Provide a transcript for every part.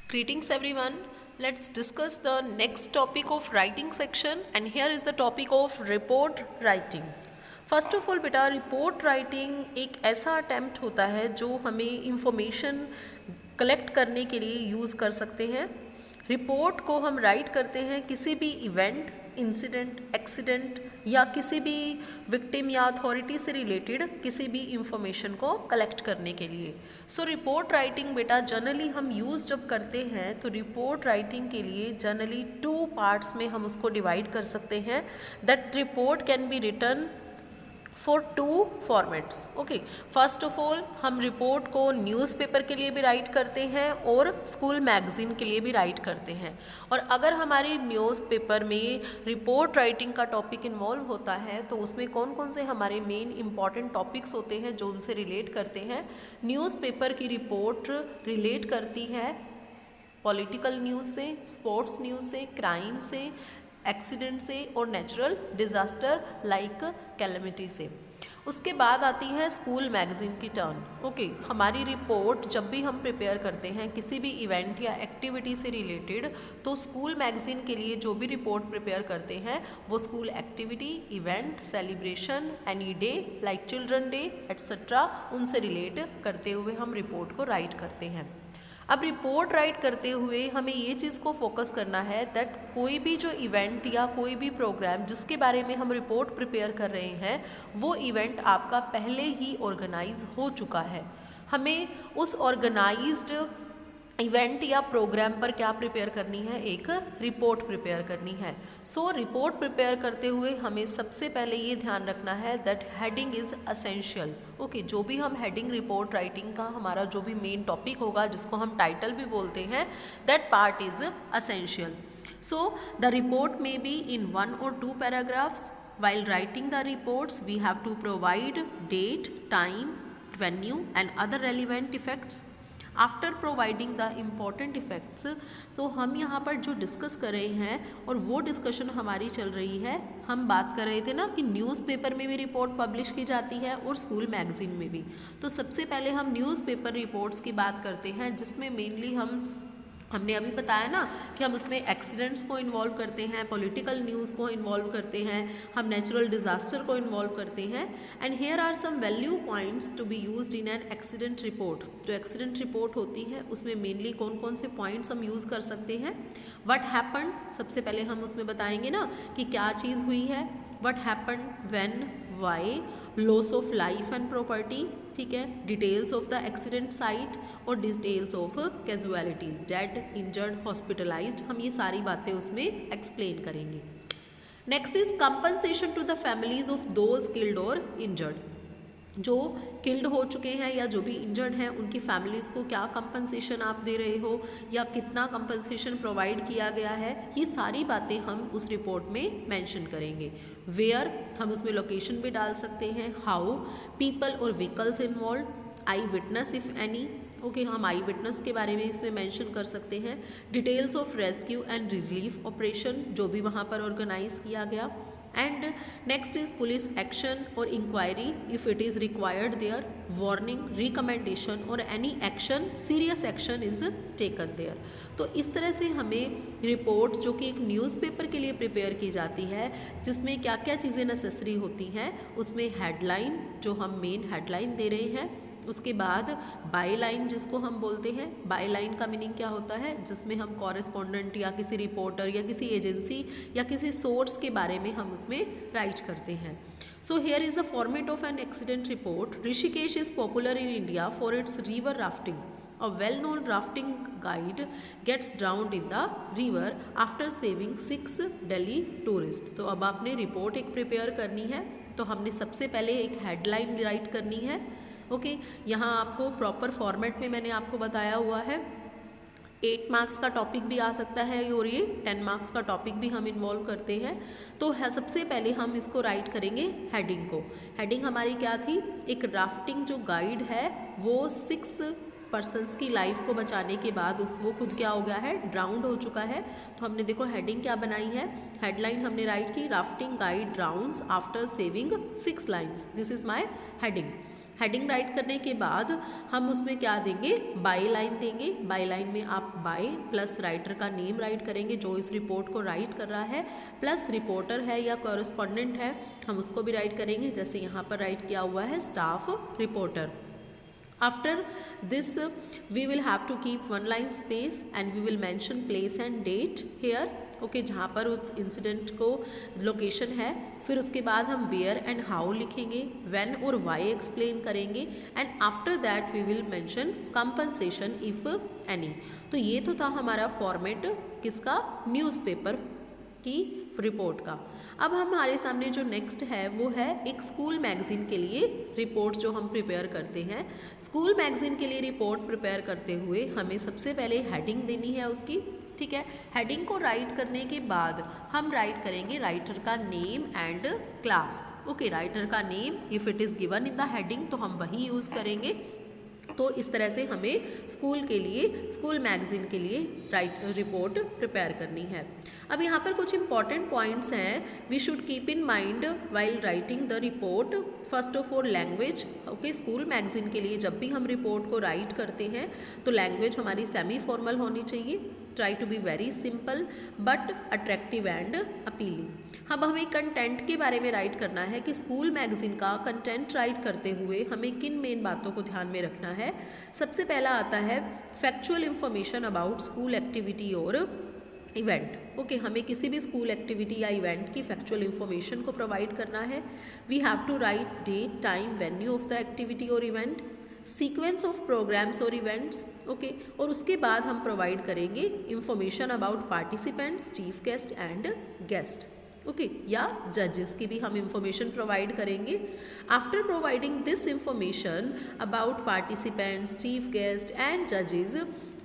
Greetings everyone. Let's discuss the next topic of writing section, and here is the topic of report writing. First of all बेटा, report writing एक ऐसा attempt होता है जो हमें information collect करने के लिए यूज़ कर सकते हैं। रिपोर्ट को हम राइट करते हैं किसी भी इवेंट, इंसिडेंट, एक्सीडेंट या किसी भी विक्टिम या अथॉरिटी से रिलेटेड किसी भी इंफॉर्मेशन को कलेक्ट करने के लिए। सो रिपोर्ट राइटिंग बेटा जनरली हम यूज़ जब करते हैं तो रिपोर्ट राइटिंग के लिए जनरली 2 पार्ट्स में हम उसको डिवाइड कर सकते हैं। That report can be written for 2 formats. Okay, first of all हम रिपोर्ट को न्यूज़पेपर के लिए भी राइट करते हैं और स्कूल मैगजीन के लिए भी राइट करते हैं। और अगर हमारी न्यूज़पेपर में रिपोर्ट राइटिंग का टॉपिक इन्वॉल्व होता है तो उसमें कौन कौन से हमारे मेन इंपॉर्टेंट टॉपिक्स होते हैं जो उनसे रिलेट करते हैं। न्यूज़पेपर की रिपोर्ट रिलेट करती है पॉलिटिकल न्यूज़ से, स्पोर्ट्स न्यूज़ से, क्राइम से, एक्सीडेंट से और नेचुरल डिज़ास्टर लाइक कैलेमिटी से। उसके बाद आती है स्कूल मैगज़ीन की टर्न। ओके, हमारी रिपोर्ट जब भी हम प्रिपेयर करते हैं किसी भी इवेंट या एक्टिविटी से रिलेटेड तो स्कूल मैगज़ीन के लिए जो भी रिपोर्ट प्रिपेयर करते हैं वो school activity, event, celebration, any day like children day etcetera उनसे रिलेट करते हुए हम रिपोर्ट को राइट करते हैं। अब रिपोर्ट राइट करते हुए हमें ये चीज़ को फोकस करना है दैट कोई भी जो इवेंट या कोई भी प्रोग्राम जिसके बारे में हम रिपोर्ट प्रिपेयर कर रहे हैं वो इवेंट आपका पहले ही ऑर्गेनाइज हो चुका है। हमें उस ऑर्गेनाइज्ड इवेंट या प्रोग्राम पर क्या प्रिपेयर करनी है, एक रिपोर्ट प्रिपेयर करनी है। सो रिपोर्ट प्रिपेयर करते हुए हमें सबसे पहले ये ध्यान रखना है that heading is essential. Okay, जो भी हम हेडिंग रिपोर्ट राइटिंग का हमारा जो भी मेन टॉपिक होगा जिसको हम टाइटल भी बोलते हैं that part is essential. So the report में be in 1 or 2 paragraphs. While writing the reports we have to provide date, time, venue and other relevant effects. After providing the important effects, तो हम यहाँ पर जो discuss कर रहे हैं और वो डिस्कशन हमारी चल रही है, हम बात कर रहे थे ना कि न्यूज़पेपर में भी रिपोर्ट पब्लिश की जाती है और स्कूल मैगज़ीन में भी। तो सबसे पहले हम न्यूज़पेपर रिपोर्ट्स की बात करते हैं जिसमें मेनली हमने अभी बताया ना कि हम उसमें एक्सीडेंट्स को इन्वॉल्व करते हैं, पॉलिटिकल न्यूज़ को इन्वॉल्व करते हैं, हम नेचुरल डिज़ास्टर को इन्वॉल्व करते हैं। And here are some value points to be used in an accident report. जो एक्सीडेंट रिपोर्ट होती है उसमें मेनली कौन कौन से पॉइंट्स हम यूज़ कर सकते हैं। व्हाट हैपन, सबसे पहले हम उसमें बताएंगे ना कि क्या चीज़ हुई है। What happen, when, why, loss of life and property, ठीक है, details of the accident site और details of casualties, dead, injured, hospitalized, हम ये सारी बातें उसमें एक्सप्लेन करेंगे। Next is compensation to the families of those killed और इंजर्ड। जो किल्ड हो चुके हैं या जो भी इंजर्ड हैं उनकी फैमिलीज़ को क्या कंपनसेशन आप दे रहे हो या कितना कंपनसेशन प्रोवाइड किया गया है, ये सारी बातें हम उस रिपोर्ट में मेंशन करेंगे। वेयर, हम उसमें लोकेशन भी डाल सकते हैं। हाउ, पीपल और vehicles involve, I witness if any. Okay, हम आई विटनेस के बारे में इसमें मेंशन कर सकते हैं। Details of rescue and relief operation, जो भी वहाँ पर ऑर्गेनाइज किया गया। And next is police action और inquiry if it is required there, warning, recommendation और any action, serious action is taken there. तो इस तरह से हमें रिपोर्ट जो कि एक न्यूज़पेपर के लिए प्रिपेयर की जाती है जिसमें क्या क्या चीज़ें नेसेसरी होती हैं, उसमें हेडलाइन, जो हम मेन हेडलाइन दे रहे हैं, उसके बाद बाई लाइन जिसको हम बोलते हैं। बाई लाइन का मीनिंग क्या होता है, जिसमें हम कॉरेस्पॉन्डेंट या किसी रिपोर्टर या किसी एजेंसी या किसी सोर्स के बारे में हम उसमें राइट करते हैं। सो here is the format of N accident report. Rishikesh is popular in India for its river rafting. A well-known rafting guide gets drowned in the river after saving 6 Delhi tourists. तो अब आपने रिपोर्ट एक prepare करनी है तो हमने सबसे पहले एक हेडलाइन राइट करनी है। ओके, यहाँ आपको प्रॉपर फॉर्मेट में मैंने आपको बताया हुआ है। 8 मार्क्स का टॉपिक भी आ सकता है और ये 10 मार्क्स का टॉपिक भी हम इन्वॉल्व करते हैं। तो सबसे पहले हम इसको राइट करेंगे हेडिंग को। हेडिंग हमारी क्या थी, एक राफ्टिंग जो गाइड है वो 6 पर्सन्स की लाइफ को बचाने के बाद वो खुद क्या हो गया है, ड्राउंड हो चुका है। तो हमने देखो हेडिंग क्या बनाई है, हेडलाइन हमने राइट की, rafting guide drowns after saving 6 lines, this is my heading. Heading write करने के बाद हम उसमें क्या देंगे, बाय लाइन देंगे। बाय लाइन में आप बाय प्लस राइटर का नेम राइट करेंगे जो इस रिपोर्ट को राइट कर रहा है, प्लस रिपोर्टर है या कॉरेस्पॉन्डेंट है हम उसको भी राइट करेंगे, जैसे यहाँ पर राइट किया हुआ है staff reporter. After this we will have to keep one line space and we will mention place and date here, okay जहाँ पर उस इंसिडेंट को लोकेशन है। फिर उसके बाद हम वेयर एंड हाउ लिखेंगे, व्हेन और वाई एक्सप्लेन करेंगे, and after that we will mention compensation if any. तो ये तो था हमारा फॉर्मेट किसका, न्यूज़पेपर की रिपोर्ट का। अब हमारे सामने जो नेक्स्ट है वो है एक स्कूल मैगजीन के लिए रिपोर्ट जो हम प्रिपेयर करते हैं। स्कूल मैगजीन के लिए रिपोर्ट प्रिपेयर करते हुए हमें सबसे पहले हेडिंग देनी है उसकी, ठीक है। हेडिंग को राइट करने के बाद हम राइट करेंगे राइटर का name and class, okay. Writer का name if it is given in the heading तो हम वही यूज़ करेंगे। तो इस तरह से हमें स्कूल के लिए, स्कूल मैगजीन के लिए रिपोर्ट प्रिपेयर करनी है। अब यहाँ पर कुछ इंपॉर्टेंट पॉइंट्स हैं we should keep in mind while writing the report. First of all language, okay. School magazine के लिए जब भी हम रिपोर्ट को राइट करते हैं तो लैंग्वेज हमारी सेमी फॉर्मल होनी चाहिए। Try to be very simple but attractive and appealing. अब हमें कंटेंट के बारे में राइट करना है कि स्कूल मैगजीन का कंटेंट राइट करते हुए हमें किन मेन बातों को ध्यान में रखना है। सबसे पहला आता है factual information about school activity और इवेंट, ओके। हमें किसी भी स्कूल एक्टिविटी या इवेंट की फैक्चुअल इंफॉर्मेशन को प्रोवाइड करना है। We have to write date, time, venue of the activity और इवेंट, सीक्वेंस ऑफ प्रोग्राम्स और इवेंट्स, ओके। और उसके बाद हम प्रोवाइड करेंगे information about participants, chief guest and guest, okay, या जजेस की भी हम इंफॉर्मेशन प्रोवाइड करेंगे। After providing this information about participants, chief guest and जजेस,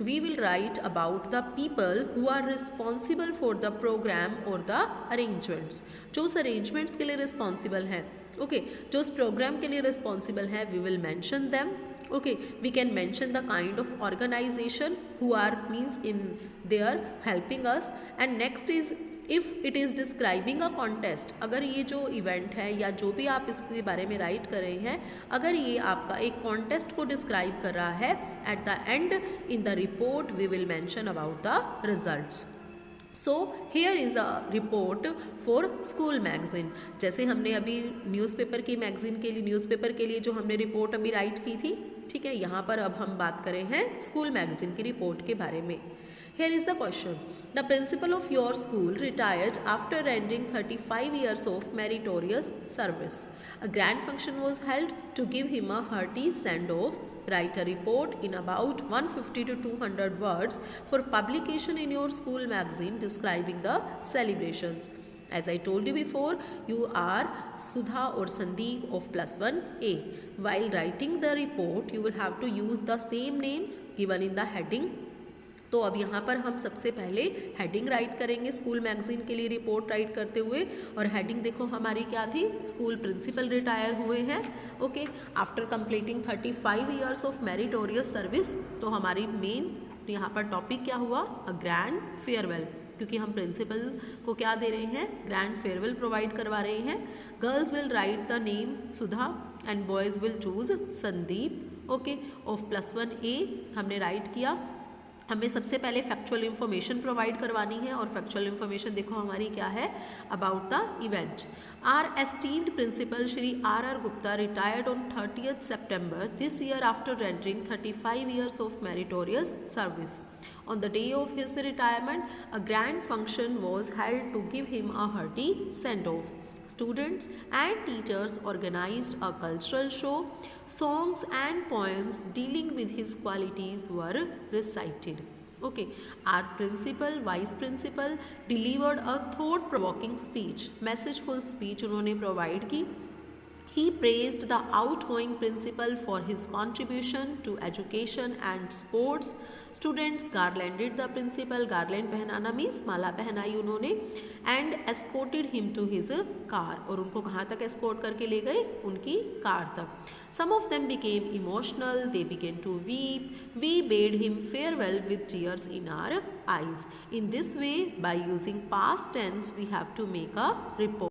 we will write about the people who are responsible for the program or the arrangements। जो उस arrangements के लिए responsible हैं, okay, जो उस program के लिए responsible हैं, we will mention them, okay। We can mention the kind of organization who are means in they are helping us, and next is if it is describing a contest. अगर ये जो event है या जो भी आप इसके बारे में राइट कर रहे हैं, अगर ये आपका एक कॉन्टेस्ट को डिस्क्राइब कर रहा है, at the end in the report we will mention about the results. So here is a report for school magazine. जैसे हमने अभी न्यूज़पेपर की मैगजीन के लिए, न्यूज़पेपर के लिए जो हमने रिपोर्ट अभी राइट की थी, ठीक है। यहाँ पर अब हम बात करें हैं स्कूल मैगजीन की रिपोर्ट के बारे में। Here is the question. The principal of your school retired after rendering 35 years of meritorious service. A grand function was held to give him a hearty send-off. Write a report in about 150 to 200 words for publication in your school magazine describing the celebrations. As I told you before, you are Sudha or Sandeep of +1A. While writing the report, you will have to use the same names given in the heading. तो अब यहाँ पर हम सबसे पहले heading right करेंगे school magazine के लिए रिपोर्ट राइट करते हुए, और हेडिंग देखो हमारी क्या थी, स्कूल प्रिंसिपल रिटायर हुए हैं, okay, after completing 35 years of meritorious service. तो हमारी मेन यहाँ पर टॉपिक क्या हुआ, अ ग्रैंड फेयरवेल, क्योंकि हम प्रिंसिपल को क्या दे रहे हैं, ग्रैंड फेयरवेल प्रोवाइड करवा रहे हैं। Girls will write the name Sudha and boys will choose Sandeep, okay, of +1A हमने राइट किया। हमें सबसे पहले फैक्चुअल इन्फॉर्मेशन प्रोवाइड करवानी है, और फैक्चुअल इन्फॉर्मेशन देखो हमारी क्या है, about the event. Our esteemed principal Shri R.R. Gupta retired on 30th September this year after rendering 35 years of meritorious service. On the day of his retirement, a grand function was held to give him a hearty send-off. Students and teachers organized a cultural show. Songs and poems dealing with his qualities were recited. Okay, our principal, vice principal delivered a thought-provoking speech, messageful speech उन्होंने provide की। He praised the outgoing principal for his contribution to education and sports. Students garlanded the principal, garland पहनाना means माला पहनाई उन्होंने, and escorted him to his car, और उनको कहाँ तक escort करके ले गए, उनकी कार तक। Some of them became emotional, they began to weep. We bade him farewell with tears in our eyes. In this way, by using past tense, we have to make a report.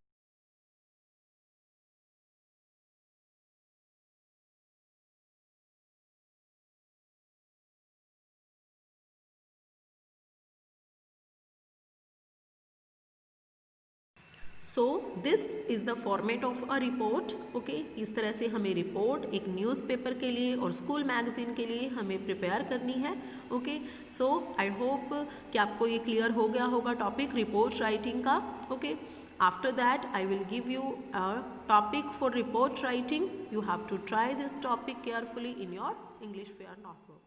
So this is the format of a report. Okay, इस तरह से हमें report एक newspaper के लिए और school magazine के लिए हमें प्रिपेयर करनी है। ओके, सो आई होप कि आपको ये क्लियर हो गया होगा टॉपिक रिपोर्ट राइटिंग का। Okay, after that I will give you a topic for report writing. You have to try this topic carefully in your English Fair notebook.